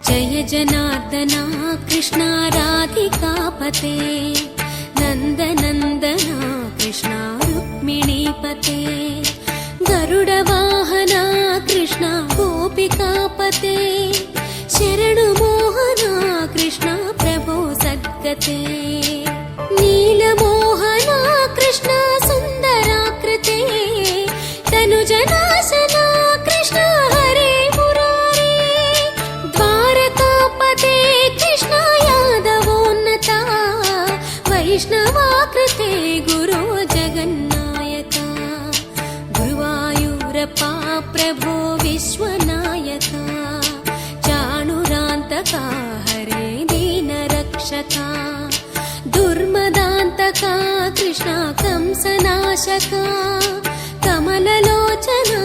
जय जनार्दना कृष्णा राधिकापते नन्दनन्दना कृष्णा रुक्मिणीपते गरुडवाहना कृष्णा गोपिकापते शरणु मोहना कृष्णा प्रभो सद्गते नीलमोहना कृष्णा सुन्दराकृते तनुजनाशना कृष्णा हरे मुरारे द्वारकापते कृष्णा यादवोन्नता वैष्णवाकृते गुरो जगन्नायका गुरुवायूरप्पा प्रभो विश्वनायका चाणुरान्तका हरे दीनरक्षका दुर्मदान्तका कृष्णा कंसनाशका कमललोचना